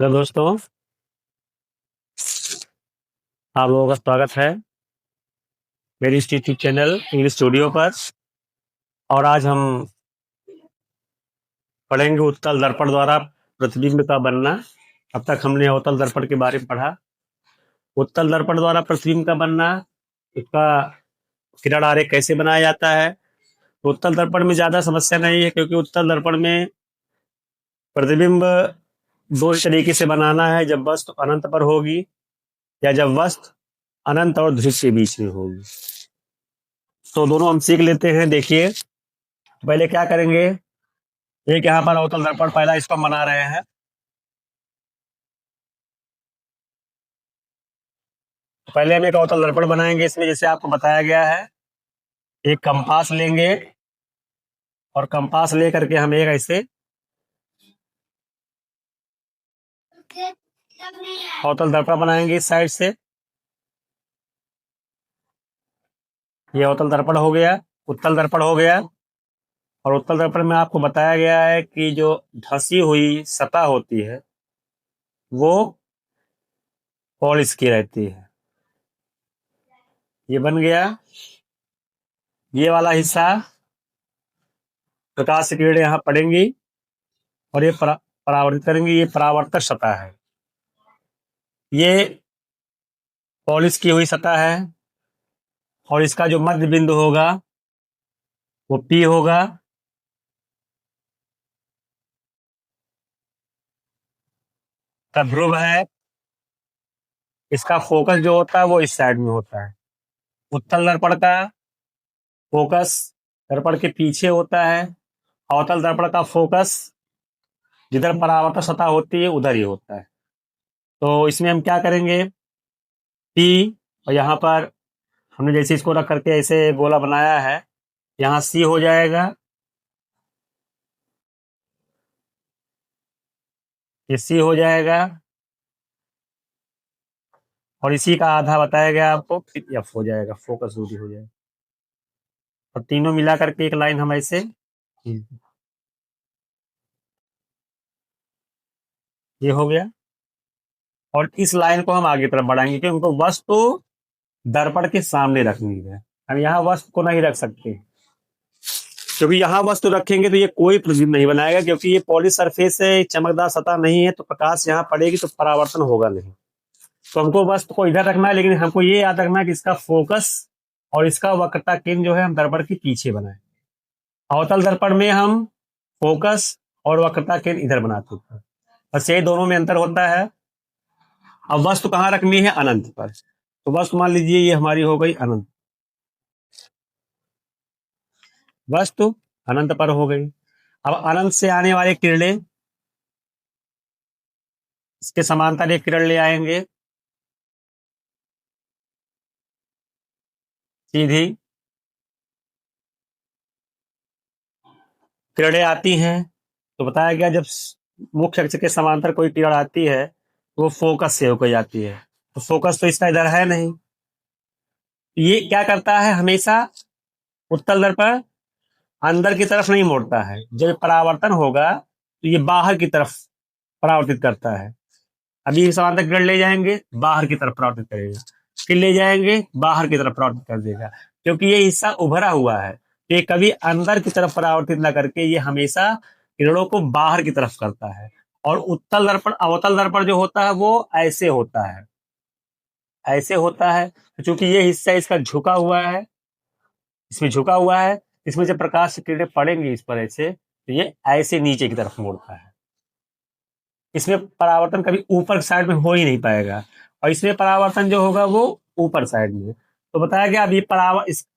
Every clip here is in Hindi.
हेलो दोस्तों, आप लोगों का स्वागत है मेरी इस यूट्यूब चैनल इंग्लिश स्टूडियो पर। और आज हम पढ़ेंगे उत्तल दर्पण द्वारा प्रतिबिंब का बनना। अब तक हमने अवतल दर्पण के बारे में पढ़ा। उत्तल दर्पण द्वारा प्रतिबिंब का बनना, उसका किरण आरेख कैसे बनाया जाता है। तो उत्तल दर्पण में ज्यादा समस्या नहीं है, क्योंकि उत्तल दर्पण में प्रतिबिंब दो तरीके से बनाना है, जब वस्तु अनंत पर होगी या जब वस्तु अनंत और दृश्य के बीच में होगी। तो दोनों हम सीख लेते हैं। देखिए, पहले क्या करेंगे, एक यहाँ पर अवतल दर्पण पहला इसको हम बना रहे हैं। तो पहले हम एक अवतल दर्पण बनाएंगे। इसमें जैसे आपको बताया गया है, एक कंपास लेंगे और कंपास लेकर के हम एक ऐसे अवतल दर्पण बनाएंगे इस साइड से। ये अवतल दर्पण हो गया, उत्तल दर्पण हो गया। और उत्तल दर्पण में आपको बताया गया है कि जो धंसी हुई सतह होती है वो पॉलिश की रहती है। ये बन गया। ये वाला हिस्सा प्रकाश की किरणें यहाँ पड़ेंगी और ये परावर्तित करेंगी। ये परावर्तक सतह है, ये पॉलिश की हुई सतह है। और इसका जो मध्य बिंदु होगा वो P होगा। का ध्रुव है। इसका फोकस जो होता है वो इस साइड में होता है। उत्तल दर्पण का फोकस दर्पण के पीछे होता है। अवतल दर्पण का फोकस जिधर परावर्तक सतह होती है उधर ही होता है। तो इसमें हम क्या करेंगे, P, और यहाँ पर हमने जैसे इसको रख करके ऐसे गोला बनाया है, यहाँ C हो जाएगा, ये C हो जाएगा। और इसी का आधा बताया गया आपको, फिर F हो जाएगा, फोकस दूरी हो जाएगा। और तीनों मिला करके एक लाइन हम ऐसे, ये हो गया। और इस लाइन को हम आगे तरफ बढ़ाएंगे, क्योंकि उनको वस्तु दर्पण के सामने रखनी है। हम यहाँ वस्तु को नहीं रख सकते, क्योंकि यहाँ वस्तु रखेंगे तो ये कोई प्रतिबिंब नहीं बनाएगा, क्योंकि ये पॉलिश सरफेस है, चमकदार सतह नहीं है, तो प्रकाश यहाँ पड़ेगी तो परावर्तन होगा नहीं। तो हमको वस्तु को इधर रखना है, लेकिन हमको ये याद रखना है कि इसका फोकस और इसका वक्रता केंद्र जो है हम दर्पण के पीछे बनाए। अवतल दर्पण में हम फोकस और वक्रता केंद्र इधर बनाते हैं, बस यही दोनों में अंतर होता है। अब वस्तु कहाँ रखनी है, अनंत पर। तो वस्तु मान लीजिए ये हमारी हो गई अनंत, वस्तु अनंत पर हो गई। अब अनंत से आने वाले किरणें इसके समांतर एक किरण ले आएंगे, सीधी किरणें आती हैं। तो बताया गया, जब मुख्य अक्ष के समांतर कोई किरण आती है तो वो फोकस से होकर जाती है। तो फोकस तो इसका इधर है नहीं। ये क्या करता है, हमेशा उत्तल दर्पण अंदर की तरफ नहीं मोड़ता है। जब परावर्तन होगा तो ये बाहर की तरफ परावर्तित करता है। अभी समांतर किरण ले जाएंगे, बाहर की तरफ परावर्तित करेगा, फिर ले जाएंगे, बाहर की तरफ परावर्तित कर देगा, क्योंकि ये हिस्सा उभरा हुआ है। ये कभी अंदर की तरफ परावर्तित ना करके ये हमेशा किरणों को बाहर की तरफ करता है। और उत्तल दर्पण अवतल दर्पण जो होता है वो ऐसे होता है, ऐसे होता है। क्योंकि ये हिस्सा इसका झुका हुआ है, इसमें झुका हुआ है, इसमें जब प्रकाश की किरणें पड़ेंगी इस पर ऐसे, तो ये ऐसे नीचे की तरफ मुड़ता है। इसमें परावर्तन कभी ऊपर साइड में हो ही नहीं पाएगा, और इसमें परावर्तन जो होगा वो ऊपर साइड में। तो बताया गया अब ये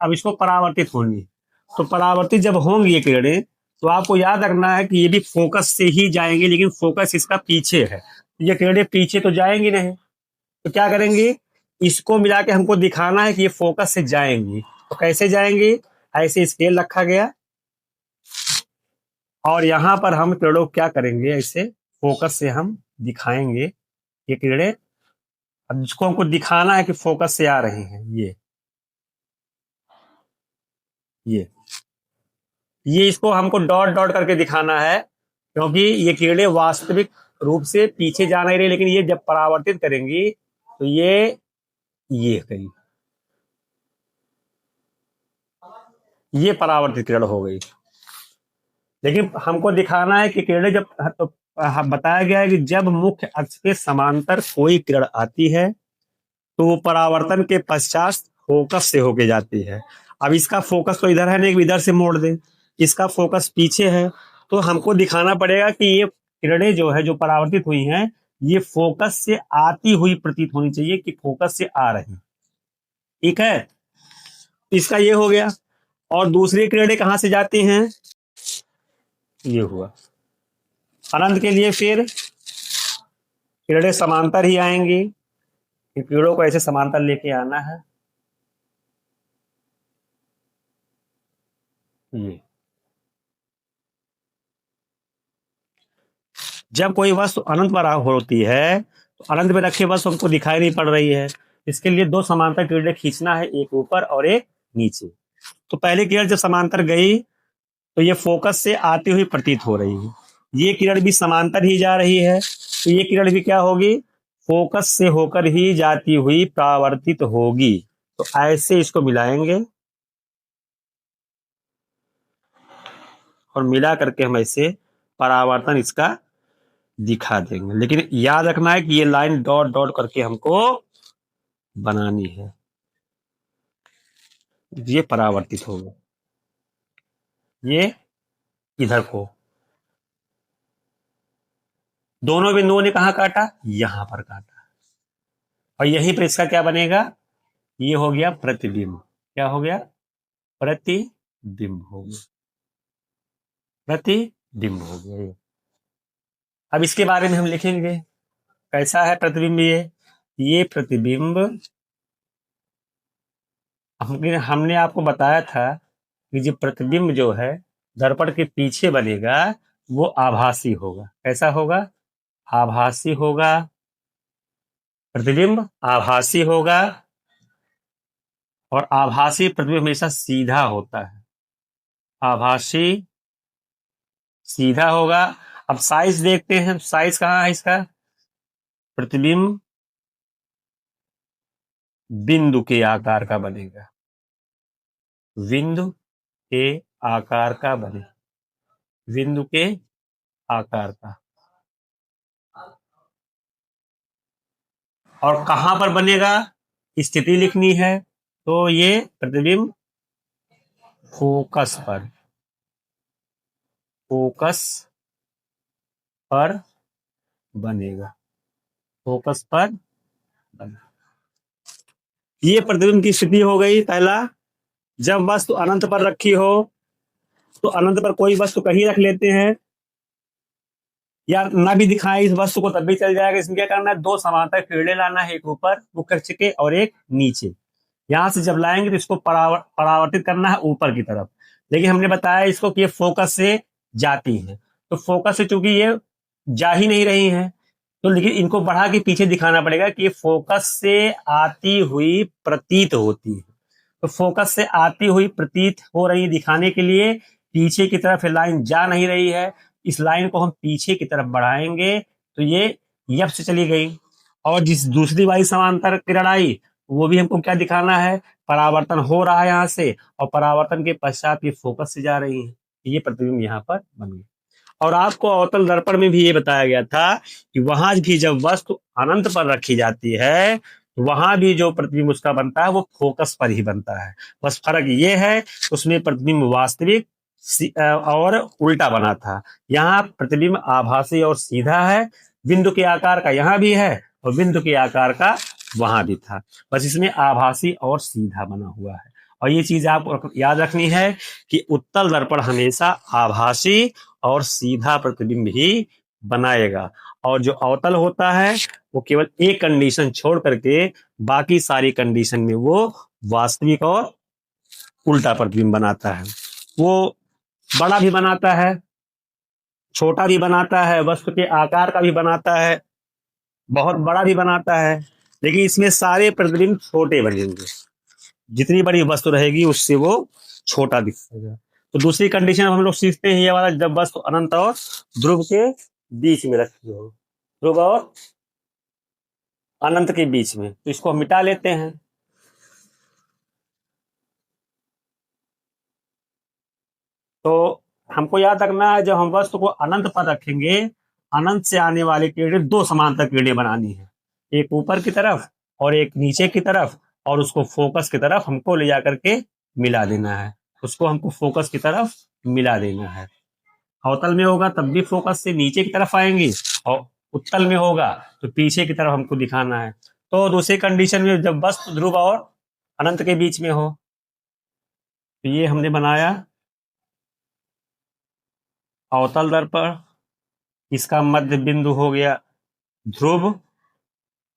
अब इसको परावर्तित होंगी। तो परावर्तित जब होंगी ये किरणें, तो आपको याद रखना है कि ये भी फोकस से ही जाएंगे, लेकिन फोकस इसका पीछे है। ये किरणें पीछे तो जाएंगी नहीं, तो क्या करेंगे, इसको मिला के हमको दिखाना है कि ये फोकस से जाएंगी। तो कैसे जाएंगी, ऐसे स्केल रखा गया और यहाँ पर हम किरणों क्या करेंगे, ऐसे फोकस से हम दिखाएंगे ये किरणें। अब जिसको हमको दिखाना है कि फोकस से आ रहे हैं, ये ये इसको हमको डॉट डॉट करके दिखाना है क्योंकि ये किरणें वास्तविक रूप से पीछे जा नहीं रही, लेकिन ये जब परावर्तित करेंगी तो ये कहीं ये परावर्तित किरण हो गई। लेकिन हमको दिखाना है कि किरणें जब तो बताया गया है कि जब मुख्य अक्ष के समांतर कोई किरण आती है तो वो परावर्तन के पश्चात फोकस से होके जाती है। अब इसका फोकस तो इधर है नहीं, इधर से मोड़ दे, इसका फोकस पीछे है, तो हमको दिखाना पड़ेगा कि ये किरणें जो है, जो परावर्तित हुई हैं, ये फोकस से आती हुई प्रतीत होनी चाहिए कि फोकस से आ रही। ठीक है, इसका ये हो गया। और दूसरी किरणें कहां से जाती हैं, ये हुआ अनंत के लिए। फिर किरणें समांतर ही आएंगी, किरणों को ऐसे समांतर लेके आना है। ये जब कोई वस्तु अनंत पर होती है तो अनंत में रखे वस्तु हमको दिखाई नहीं पड़ रही है, इसके लिए दो समांतर किरणें खींचना है, एक ऊपर और एक नीचे। तो पहली किरण जब समांतर गई तो ये फोकस से आती हुई प्रतीत हो रही है, ये किरण भी समांतर ही जा रही है, तो ये किरण भी क्या होगी, फोकस से होकर ही जाती हुई परावर्तित होगी। तो ऐसे इसको मिलाएंगे और मिला करके हम ऐसे परावर्तन इसका दिखा देंगे। लेकिन याद रखना है कि ये लाइन डॉट डॉट करके हमको बनानी है, ये परावर्तित होगा, ये इधर को दोनों बिंदुओं ने कहा काटा, यहां पर काटा, और यहीं पर इसका क्या बनेगा, ये हो गया प्रतिबिंब। क्या हो गया, प्रतिबिंब हो गया, प्रतिबिंब हो गया ये। अब इसके बारे में हम लिखेंगे कैसा है प्रतिबिंब। ये प्रतिबिंब हमने आपको बताया था कि जो प्रतिबिंब जो है दर्पण के पीछे बनेगा वो आभासी होगा। कैसा होगा, आभासी होगा, प्रतिबिंब आभासी होगा, और आभासी प्रतिबिंब हमेशा सीधा होता है, आभासी सीधा होगा। अब साइज देखते हैं, साइज कहां है इसका, प्रतिबिंब बिंदु के आकार का बनेगा, बिंदु के आकार का बने, बिंदु के आकार का। और कहां पर बनेगा, स्थिति लिखनी है, तो ये प्रतिबिंब फोकस पर, फोकस पर बनेगा, फोकस पर बनेगा। ये प्रतिबिंब की स्थिति हो गई। पहला, जब वस्तु अनंत पर रखी हो तो अनंत पर कोई वस्तु कहीं रख लेते हैं, या ना भी दिखाए इस वस्तु को तब भी चल जाएगा। इसमें क्या करना है, दो समांतर किरणें लाना है, एक ऊपर मुख्य अक्ष के और एक नीचे। यहां से जब लाएंगे तो इसको परावर्तित करना है ऊपर की तरफ, लेकिन हमने बताया इसको कि ये फोकस से जाती है, तो फोकस से चूंकि ये जा ही नहीं रही है, तो लेकिन इनको बढ़ा के पीछे दिखाना पड़ेगा कि ये फोकस से आती हुई प्रतीत होती है। तो फोकस से आती हुई प्रतीत हो रही दिखाने के लिए पीछे की तरफ लाइन जा नहीं रही है, इस लाइन को हम पीछे की तरफ बढ़ाएंगे तो ये यप से चली गई। और जिस दूसरी वाली समांतर किरण आई वो भी हमको क्या दिखाना है, परावर्तन हो रहा है यहाँ से, और परावर्तन के पश्चात ये फोकस से जा रही है, ये प्रतिबिंब यहाँ पर बन गई। और आपको अवतल दर्पण में भी ये बताया गया था कि वहां भी जब वस्तु अनंत पर रखी जाती है वहां भी जो प्रतिबिंब उसका बनता है वो फोकस पर ही बनता है। बस फर्क ये है उसमें प्रतिबिंब वास्तविक और उल्टा बना था, यहाँ प्रतिबिंब आभासी और सीधा है, बिंदु के आकार का यहाँ भी है और बिंदु के आकार का वहां भी था, बस इसमें आभासी और सीधा बना हुआ है। और ये चीज आप याद रखनी है कि उत्तल दर्पण हमेशा आभासी और सीधा प्रतिबिंब ही बनाएगा, और जो अवतल होता है वो केवल एक कंडीशन छोड़ करके बाकी सारी कंडीशन में वो वास्तविक और उल्टा प्रतिबिंब बनाता है। वो बड़ा भी बनाता है, छोटा भी बनाता है, वस्तु के आकार का भी बनाता है, बहुत बड़ा भी बनाता है, लेकिन इसमें सारे प्रतिबिंब छोटे बनेंगे, जितनी बड़ी वस्तु रहेगी उससे वो छोटा दिखेगा। तो दूसरी कंडीशन हम लोग सीखते हैं ये वाला, जब वस्तु अनंत और ध्रुव के बीच में रखी हो, ध्रुव और अनंत के बीच में, तो इसको हम मिटा लेते हैं। तो हमको याद रखना है, जब हम वस्तु को अनंत पर रखेंगे, अनंत से आने वाली किरणें दो समांतर किरणें बनानी है, एक ऊपर की तरफ और एक नीचे की तरफ, और उसको फोकस की तरफ हमको ले जाकर के मिला देना है। उसको हमको फोकस की तरफ मिला देना है। अवतल में होगा तब भी फोकस से नीचे की तरफ आएंगी, और उत्तल में होगा तो पीछे की तरफ हमको दिखाना है। तो दूसरी कंडीशन में जब वस्तु ध्रुव और अनंत के बीच में हो, तो ये हमने बनाया अवतल दर्पण, इसका मध्य बिंदु हो गया ध्रुव,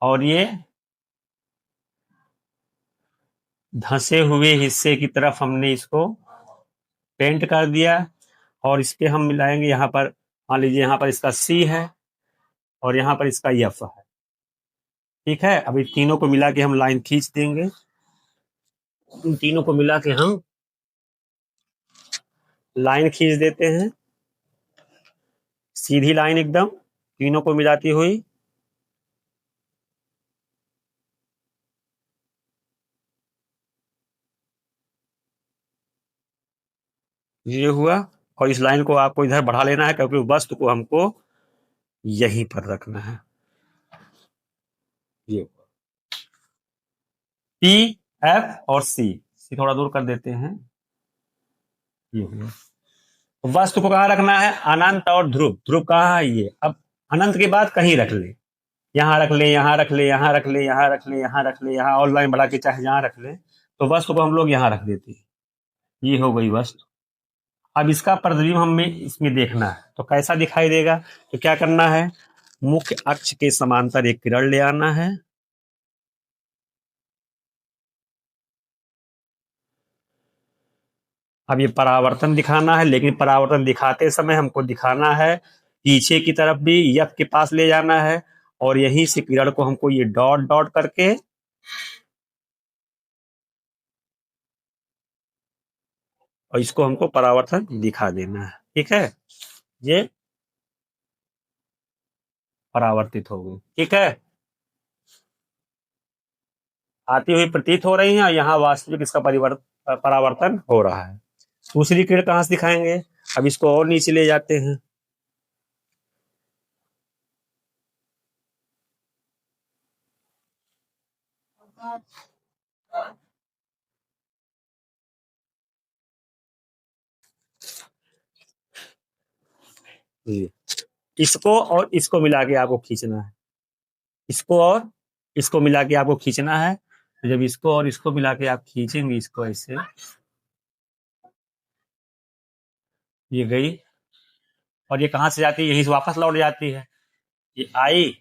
और ये धंसे हुए हिस्से की तरफ हमने इसको पेंट कर दिया, और इस पे हम मिलाएंगे यहाँ पर, मान लीजिए यहाँ पर इसका सी है और यहाँ पर इसका एफ है। ठीक है, अब इन तीनों को मिला के हम लाइन खींच देंगे। इन तीनों को मिला के हम लाइन खींच देते हैं, सीधी लाइन एकदम तीनों को मिलाती हुई। ये हुआ, और इस लाइन को आपको इधर बढ़ा लेना है, क्योंकि वस्तु को हमको यहीं पर रखना है। ये पी, एफ और सी थोड़ा दूर कर देते हैं। ये हुआ, वस्तु को कहाँ रखना है, अनंत और ध्रुव। ध्रुव कहाँ है, ये। अब अनंत के बाद कहीं रख ले, यहाँ रख ले, यहाँ रख ले, यहाँ रख ले, यहाँ रख ले, यहाँ रख ले, यहाँ और लाइन बढ़ा के चाहे जहाँ रख ले, तो वस्तु को हम लोग यहाँ रख देते हैं। ये हो गई वस्तु। अब इसका प्रतिबिंब हमें इसमें देखना है, तो कैसा दिखाई देगा, तो क्या करना है, मुख्य अक्ष के समांतर एक किरण ले आना है, अब ये परावर्तन दिखाना है, लेकिन परावर्तन दिखाते समय हमको दिखाना है पीछे की तरफ भी यफ के पास ले जाना है, और यहीं से किरण को हमको ये डॉट डॉट करके और इसको हमको परावर्तन दिखा देना है। ठीक है, ये परावर्तित हो गई। ठीक है, आती हुई प्रतीत हो रही है, यहाँ वास्तविक इसका परावर्तन हो रहा है। दूसरी किरण कहां से दिखाएंगे, अब इसको और नीचे ले जाते हैं। इसको और इसको मिला के आपको खींचना है, इसको और इसको मिला के आपको खींचना है। तो जब इसको और इसको मिला के आप खींचेंगे, इसको ऐसे, ये गई, और ये कहां से जाती है, यहीं से वापस लौट जाती है। ये आई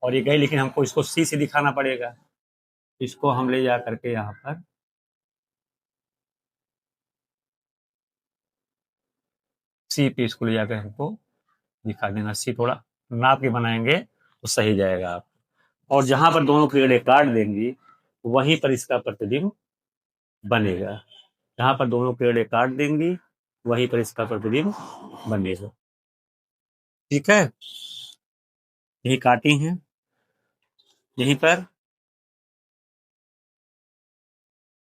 और ये गई, लेकिन हमको इसको सी से दिखाना पड़ेगा। इसको हम ले जा करके यहाँ पर सी पे इसको ले जाकर हमको दिखा देना। सी थोड़ा नाप के बनाएंगे तो सही जाएगा आप। और जहां पर दोनों किरणें काट देंगी, वहीं पर इसका प्रतिबिंब बनेगा। जहां पर दोनों किरणें काट देंगी, वहीं पर इसका प्रतिबिंब बनेगा। ठीक है, यही काटी हैं, यहीं पर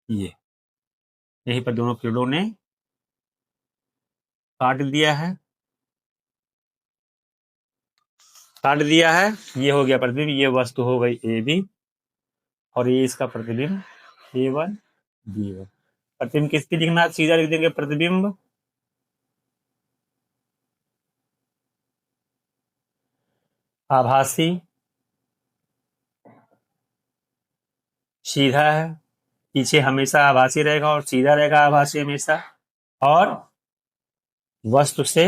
ये, यहीं पर दोनों किरणों ने काट दिया है, काट दिया है। ये हो गया प्रतिबिंब, ये वस्तु हो गई ए बी, और ये इसका प्रतिबिंब A1 B1। प्रतिबिंब किसकी लिखना, सीधा लिख देंगे प्रतिबिंब आभासी, सीधा है, पीछे हमेशा आभासी रहेगा और सीधा रहेगा आभासी हमेशा, और वस्तु से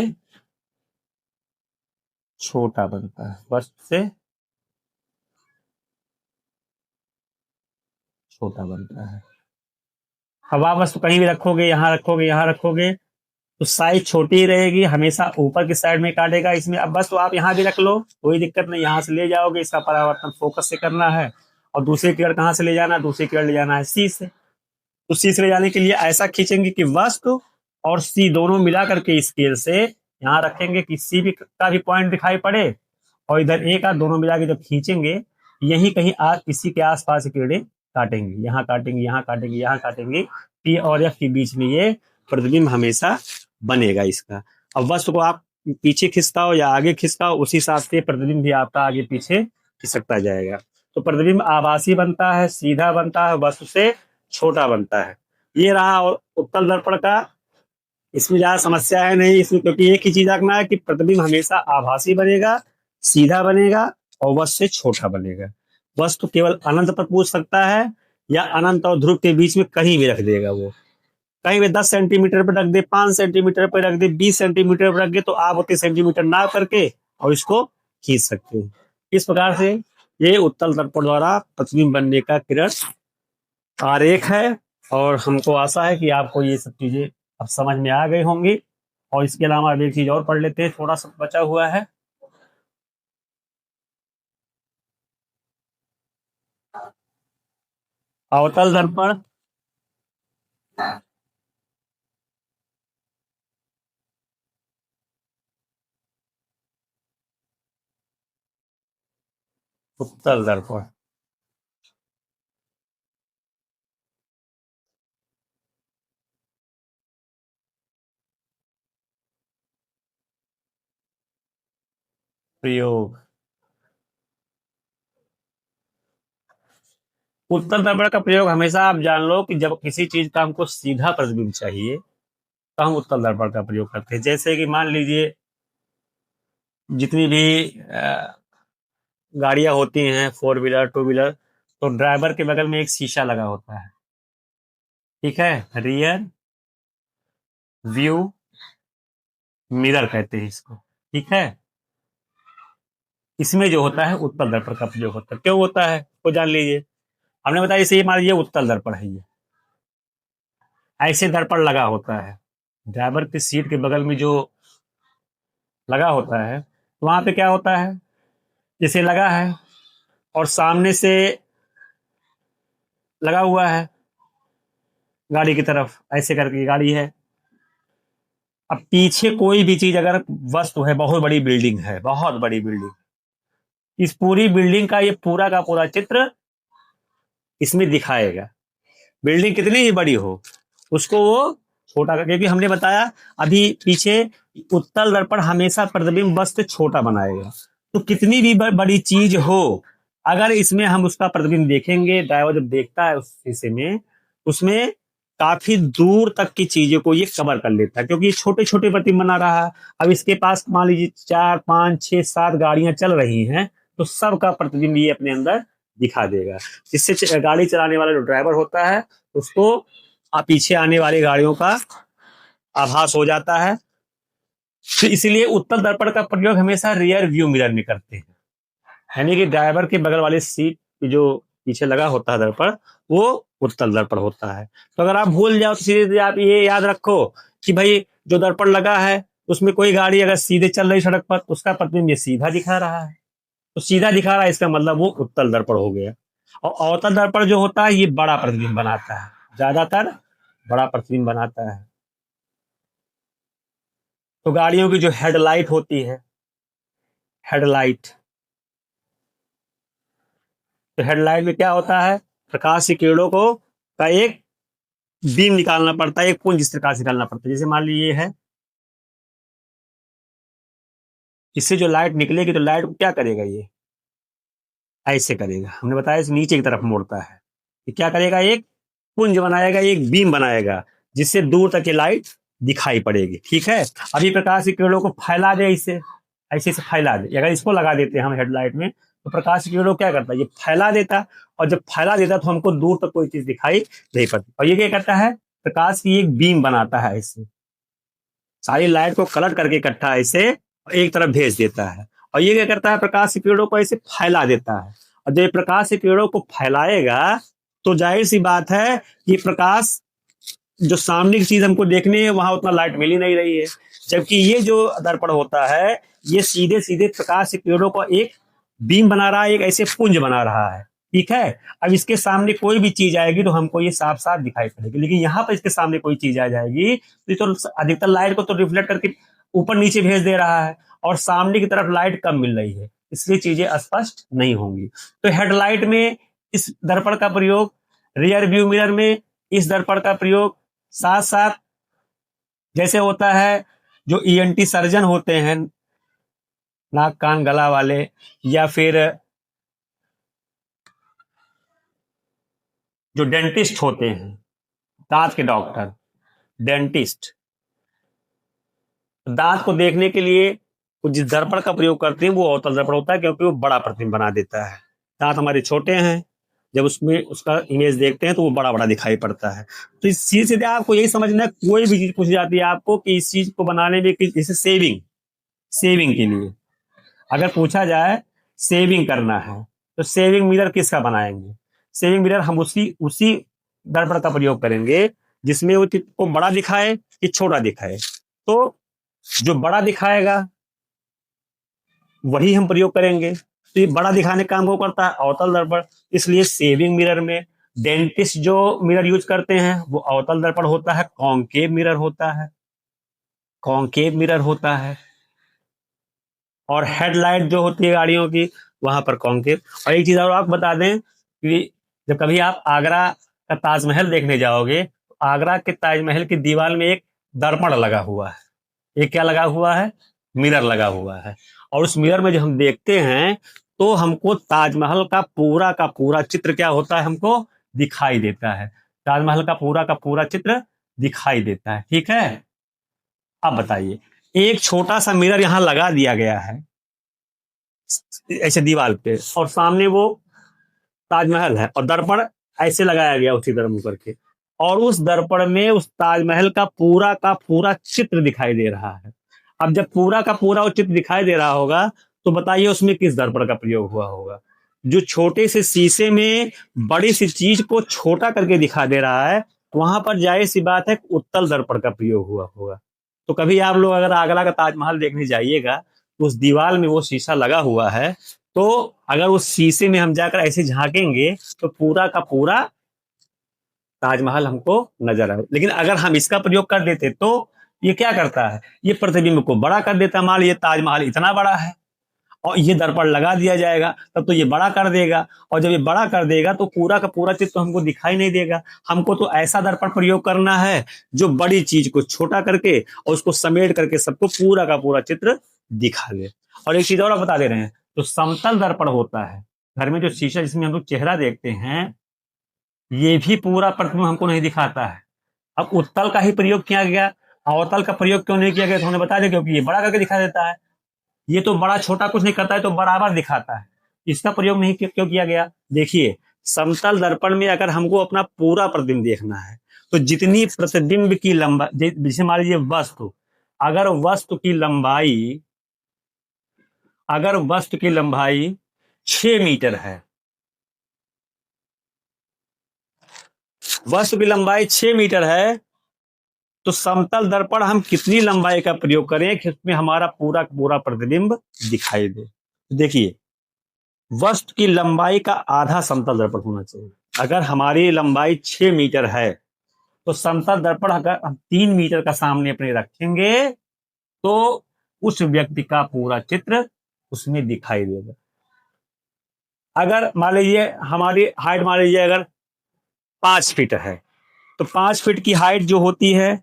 छोटा बनता है, वस्तु से छोटा बनता है। अब आप वस्तु कहीं भी रखोगे, यहाँ रखोगे, यहाँ रखोगे, तो साइज छोटी ही रहेगी, हमेशा ऊपर की साइड में काटेगा इसमें। अब बस तो आप यहाँ भी रख लो, कोई दिक्कत नहीं, यहाँ से ले जाओगे, इसका परावर्तन फोकस से करना है। और दूसरी किरण कहाँ से ले जाना है, दूसरी किरण ले जाना है सी से। तो सी से ले जाने के लिए ऐसा खींचेंगे कि वस्तु और सी दोनों मिला करके स्केल से यहाँ रखेंगे कि सी भी का भी पॉइंट दिखाई पड़े, और इधर ए का दोनों मिला के जब खींचेंगे यही कहीं इसी के आसपास किरणें काटेंगे, यहाँ काटेंगे, यहाँ काटेंगे, यहाँ काटेंगे, पी और एफ के बीच में ये प्रतिबिंब हमेशा बनेगा इसका। अब वस्तु को आप पीछे खिसकाओ या आगे खिसकाओ, उसी हिसाब से प्रतिबिंब भी आपका आगे पीछे खिसकता जाएगा। तो प्रतिबिंब आभासी बनता है, सीधा बनता है, वस्तु से छोटा बनता है। ये रहा उत्तल दर्पण का। इसमें ज्यादा समस्या है नहीं इसमें, क्योंकि एक ही चीज रखना है कि प्रतिबिंब हमेशा आभासी बनेगा, सीधा बनेगा और वस्तु से छोटा बनेगा। वस्तु केवल अनंत पर पूछ सकता है या अनंत और ध्रुव के बीच में कहीं भी रख देगा। वो कहीं भी 10 सेंटीमीटर पर रख दे, 5 सेंटीमीटर पर रख दे, 20 सेंटीमीटर पर रख दे, तो आप उतने सेंटीमीटर ना करके और इसको खींच सकते हैं। इस प्रकार से ये उत्तल दर्पण द्वारा प्रतिबिंब बनने का किरण आरेख है। और हमको आशा है कि आपको ये सब चीजें अब समझ में आ गई होंगी। और इसके अलावा अब एक चीज और पढ़ लेते हैं, थोड़ा सा बचा हुआ है। अवतल दर्पण, उत्तल दर्पण। प्रयोग। उत्तल दर्पण का प्रयोग हमेशा आप जान लो कि जब किसी चीज का हमको सीधा प्रतिबिंब चाहिए तो हम उत्तल दर्पण का प्रयोग करते हैं। जैसे कि मान लीजिए जितनी भी गाड़ियां होती हैं, 4 व्हीलर 2 व्हीलर, तो ड्राइवर के बगल में एक शीशा लगा होता है, ठीक है, रियर व्यू मिरर कहते हैं इसको, ठीक है। इसमें जो होता है उत्तल दर्पण का प्रयोग होता है। क्यों होता है वो जान लीजिए। हमने बताया इसे, मान लीजिए उत्तल दर्पण है, ये ऐसे दर्पण लगा होता है ड्राइवर की सीट के बगल में जो लगा होता है, तो वहां पे क्या होता है, जैसे लगा है और सामने से लगा हुआ है गाड़ी की तरफ, ऐसे करके गाड़ी है। अब पीछे कोई भी चीज अगर वस्तु है, बहुत बड़ी बिल्डिंग है, बहुत बड़ी बिल्डिंग, इस पूरी बिल्डिंग का ये पूरा का पूरा चित्र इसमें दिखाएगा। बिल्डिंग कितनी ही बड़ी हो उसको वो छोटा कर, क्योंकि हमने बताया अभी पीछे उत्तल दर्पण हमेशा प्रतिबिंब वस्तु छोटा बनाएगा। तो कितनी भी बड़ी चीज हो, अगर इसमें हम उसका प्रतिबिंब देखेंगे, ड्राइवर जब देखता है उस शीशे में, उसमें काफी दूर तक की चीजों को ये कवर कर लेता है, क्योंकि ये छोटे छोटे प्रतिबिंब बना रहा है। अब इसके पास मान लीजिए 4 5 6 7 गाड़ियां चल रही हैं, तो सबका प्रतिबिंब ये अपने अंदर दिखा देगा, जिससे गाड़ी चलाने वाला जो ड्राइवर होता है उसको पीछे आने वाली गाड़ियों का आभास हो जाता है। तो इसलिए उत्तल दर्पण का प्रयोग हमेशा रियर व्यू मिरर में करते हैं, यानी कि ड्राइवर के बगल वाले सीट जो पीछे लगा होता है दर्पण, वो उत्तल दर्पण होता है। तो अगर आप भूल जाओ तो सीधे आप ये याद रखो कि भाई जो दर्पण लगा है उसमें कोई गाड़ी अगर सीधे चल रही सड़क पर, उसका प्रतिबिंब ये सीधा दिखा रहा है, तो सीधा दिखा रहा है, इसका मतलब वो उत्तल दर्पण हो गया। और अवतल दर्पण जो होता है ये बड़ा प्रतिबिंब बनाता है, ज्यादातर बड़ा प्रतिबिंब बनाता है। तो गाड़ियों की जो हेडलाइट होती है, हेडलाइट, तो हेडलाइट में क्या होता है, प्रकाश की किरणों को का एक बीम निकालना पड़ता है, एक पुंज इस प्रकार से निकालना पड़ता है। जैसे मान लीजिए ये है, इससे जो लाइट निकलेगी तो लाइट को क्या करेगा, ये ऐसे करेगा, हमने बताया इसे नीचे की तरफ मोड़ता है, ये क्या करेगा, एक पुंज बनाएगा, एक बीम बनाएगा, जिससे दूर तक ये लाइट दिखाई पड़ेगी, ठीक है। अभी प्रकाश की किरणों को फैला दे, इसे ऐसे से फैला दे, अगर इसको लगा देते हैं हम हेडलाइट में, तो प्रकाश की किरणों क्या करता है, ये फैला देता, और जब फैला देता तो हमको दूर तक कोई चीज दिखाई नहीं पड़ती। और ये क्या करता है, प्रकाश की एक बीम बनाता है, ऐसे सारी लाइट को कलर करके इकट्ठा ऐसे एक तरफ भेज देता है। और ये क्या करता है, प्रकाश की किरणों को ऐसे फैला देता है। और जब प्रकाश की किरणों को फैलाएगा तो जाहिर सी बात है कि प्रकाश जो सामने की चीज हमको देखने है वहां उतना लाइट मिल ही नहीं रही है, जबकि ये जो दर्पण होता है ये सीधे सीधे प्रकाश की किरणों को एक बीम बना रहा है, एक ऐसे पुंज बना रहा है, ठीक है। अब इसके सामने कोई भी चीज आएगी तो हमको ये साफ साफ दिखाई पड़ेगी, लेकिन यहाँ पर इसके सामने कोई चीज आ जाएगी तो ये तो अधिकतर लाइट को तो रिफ्लेक्ट करके ऊपर नीचे भेज दे रहा है और सामने की तरफ लाइट कम मिल रही है, इसलिए चीजें स्पष्ट नहीं होंगी। तो हेडलाइट में इस दर्पण का प्रयोग, रियर व्यू मिरर में इस दर्पण का प्रयोग, साथ साथ जैसे होता है जो ईएनटी सर्जन होते हैं, नाक कान गला वाले, या फिर जो डेंटिस्ट होते हैं, दांत के डॉक्टर, डेंटिस्ट, दांत को देखने के लिए वो जिस दर्पण का प्रयोग करते हैं वो अवतल दर्पण होता है, क्योंकि वो बड़ा प्रतिबिंब बना देता है। दांत हमारे छोटे हैं, जब उसमें उसका इमेज देखते हैं तो वो बड़ा बड़ा दिखाई पड़ता है। तो इस चीज से आपको यही समझना है, कोई भी चीज पूछी जाती है आपको कि इस चीज को बनाने में जैसे सेविंग के लिए अगर पूछा जाए सेविंग करना है तो सेविंग मिरर किसका बनाएंगे? सेविंग मिरर हम उसी दर्पण का प्रयोग करेंगे जिसमें वो चित्र को बड़ा दिखाए कि छोटा दिखाए। तो जो बड़ा दिखाएगा वही हम प्रयोग करेंगे। तो ये बड़ा दिखाने का काम वो करता है अवतल दर्पण, इसलिए सेविंग मिरर में डेंटिस्ट जो मिरर यूज करते हैं वो अवतल दर्पण होता है, कॉन्केव मिरर होता है, कॉन्केव मिरर होता है। और हेडलाइट जो होती है गाड़ियों की वहां पर कॉन्केव। और एक चीज और आप बता दें कि जब कभी आप आगरा का ताजमहल देखने जाओगे तो आगरा के ताजमहल की दीवार में एक दर्पण लगा हुआ है। एक क्या लगा हुआ है? मिरर लगा हुआ है। और उस मिरर में जो हम देखते हैं तो हमको ताजमहल का पूरा चित्र क्या होता है, हमको दिखाई देता है। ताजमहल का पूरा चित्र दिखाई देता है। ठीक है। अब बताइए, एक छोटा सा मिरर यहां लगा दिया गया है ऐसे दीवार पे, और सामने वो ताजमहल है और दर्पण ऐसे लगाया गया उसी तरह मुंह करके, और उस दर्पण में उस ताजमहल का पूरा चित्र दिखाई दे रहा है। अब जब पूरा का पूरा वो चित्र दिखाई दे रहा होगा तो बताइए उसमें किस दर्पण का प्रयोग हुआ होगा? जो छोटे से शीशे में बड़ी सी चीज को छोटा करके दिखा दे रहा है, वहां पर जाहिर सी बात है उत्तल दर्पण का प्रयोग हुआ होगा। तो कभी आप लोग अगर आगरा का ताजमहल देखने जाइएगा तो उस दीवार में वो शीशा लगा हुआ है, तो अगर उस शीशे में हम जाकर ऐसे झांकेंगे तो पूरा का पूरा ताजमहल हमको नजर आए। लेकिन अगर हम इसका प्रयोग कर देते तो ये क्या करता है, ये प्रतिबिंब को बड़ा कर देता। मान लीजिए ताजमहल इतना बड़ा है और ये दर्पण लगा दिया जाएगा तब तो ये बड़ा कर देगा, और जब ये बड़ा कर देगा तो पूरा का पूरा चित्र तो हमको दिखाई नहीं देगा। हमको तो ऐसा दर्पण प्रयोग करना है जो बड़ी चीज को छोटा करके और उसको समेट करके सबको पूरा का पूरा चित्र दिखा दे। और एक चीज और बता दे रहे हैं, तो समतल दर्पण होता है घर में जो शीशा जिसमें हम लोग चेहरा देखते हैं, ये भी पूरा प्रतिबिंब हमको नहीं दिखाता है। अब उत्तल का ही प्रयोग किया गया, अवतल का प्रयोग क्यों नहीं किया गया तो हमने बता दिया, क्योंकि ये बड़ा करके दिखा देता है। ये तो बड़ा छोटा कुछ नहीं करता है, तो बराबर दिखाता है। इसका प्रयोग नहीं क्यों किया गया? देखिए, समतल दर्पण में अगर हमको अपना पूरा प्रतिबिंब देखना है तो जितनी प्रतिबिंब की लंबाई, जैसे मान लीजिए वस्तु, अगर वस्तु की लंबाई 6 मीटर है, वस्तु की लंबाई 6 मीटर है, तो समतल दर्पण हम कितनी लंबाई का प्रयोग करें कि उसमें हमारा पूरा पूरा प्रतिबिंब दिखाई दे? देखिए, वस्तु की लंबाई का आधा समतल दर्पण होना चाहिए। अगर हमारी लंबाई 6 मीटर है तो समतल दर्पण अगर हम 3 मीटर का सामने अपने रखेंगे तो उस व्यक्ति का पूरा चित्र उसमें दिखाई देगा। अगर मान लीजिए हमारी हाइट मान लीजिए अगर 5 फीट है, तो 5 फीट की हाइट जो होती है,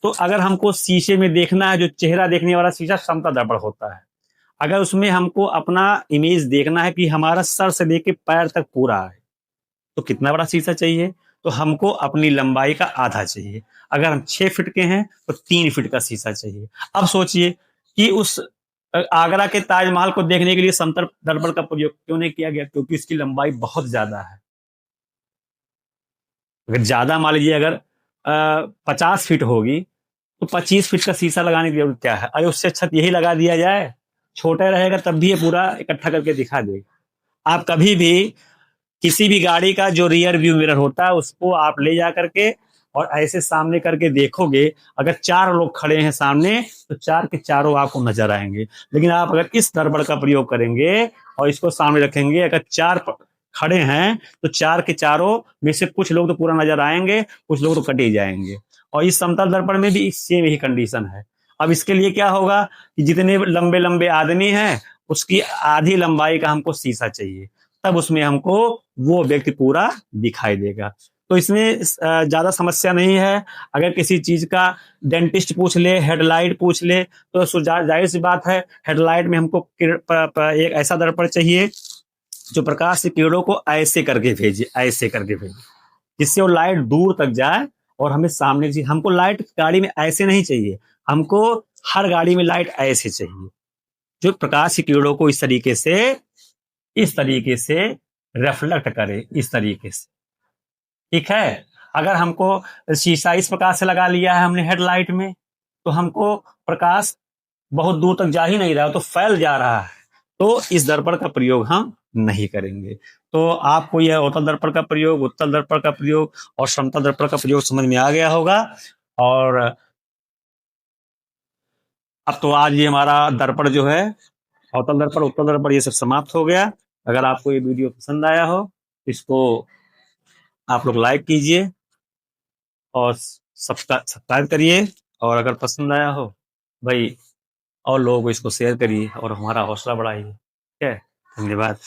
तो अगर हमको शीशे में देखना है, जो चेहरा देखने वाला शीशा समतल दर्पण होता है, अगर उसमें हमको अपना इमेज देखना है कि हमारा सर से लेके पैर तक पूरा है, तो कितना बड़ा शीशा चाहिए? तो हमको अपनी लंबाई का आधा चाहिए। अगर हम 6 फीट के हैं तो 3 फीट का शीशा चाहिए। अब सोचिए कि उस आगरा के ताजमहल को देखने के लिए समतल दर्पण का प्रयोग क्यों नहीं किया गया? क्योंकि इसकी लंबाई बहुत ज्यादा है। अगर ज्यादा मान लीजिए अगर 50 फीट होगी तो 25 फीट का शीशा लगाने की जरूरत क्या है? अरे उससे अच्छा यही लगा दिया जाए, छोटा रहेगा तब भी ये पूरा इकट्ठा करके दिखा देगा। आप कभी भी किसी भी गाड़ी का जो रियर व्यू मिरर होता है उसको आप ले जा करके और ऐसे सामने करके देखोगे, अगर 4 लोग खड़े हैं सामने तो 4 के चारों आपको नजर आएंगे। लेकिन आप अगर इस दर्पण का प्रयोग करेंगे और इसको सामने रखेंगे, अगर खड़े हैं तो चार के चारों में से कुछ लोग तो पूरा नजर आएंगे, कुछ लोग तो कट ही जाएंगे। और इस समतल दर्पण में भी सेम यही कंडीशन है। अब इसके लिए क्या होगा कि जितने लंबे लंबे आदमी हैं उसकी आधी लंबाई का हमको शीशा चाहिए, तब उसमें हमको वो व्यक्ति पूरा दिखाई देगा। तो इसमें ज्यादा समस्या नहीं है। अगर किसी चीज का डेंटिस्ट पूछ ले, हेडलाइट पूछ ले, तो जाहिर सी बात है हेडलाइट में हमको एक ऐसा दर्पण चाहिए जो प्रकाश की किरणों को ऐसे करके भेजे, ऐसे करके भेजे, जिससे वो लाइट दूर तक जाए और हमें सामने जी, हमको लाइट गाड़ी में ऐसे नहीं चाहिए, हमको हर गाड़ी में लाइट ऐसे चाहिए जो प्रकाश की किरणों को इस तरीके से रिफ्लेक्ट करे, इस तरीके से। ठीक है। अगर हमको शीशा इस प्रकार से लगा लिया है हमने हेडलाइट में, तो हमको प्रकाश बहुत दूर तक जा ही नहीं रहा, तो फैल जा रहा है, तो इस दर्पण का प्रयोग हम नहीं करेंगे। तो आपको यह अवतल दर्पण का प्रयोग, उत्तल दर्पण का प्रयोग और समतल दर्पण का प्रयोग समझ में आ गया होगा। और अब तो आज ये हमारा दर्पण जो है, अवतल दर्पण, उत्तल दर्पण, ये सब समाप्त हो गया। अगर आपको ये वीडियो पसंद आया हो, इसको आप लोग लाइक कीजिए और सब्सक्राइब करिए, और अगर पसंद आया हो भाई और लोगों को इसको शेयर करिए और हमारा हौसला बढ़ाइए। ठीक है, धन्यवाद।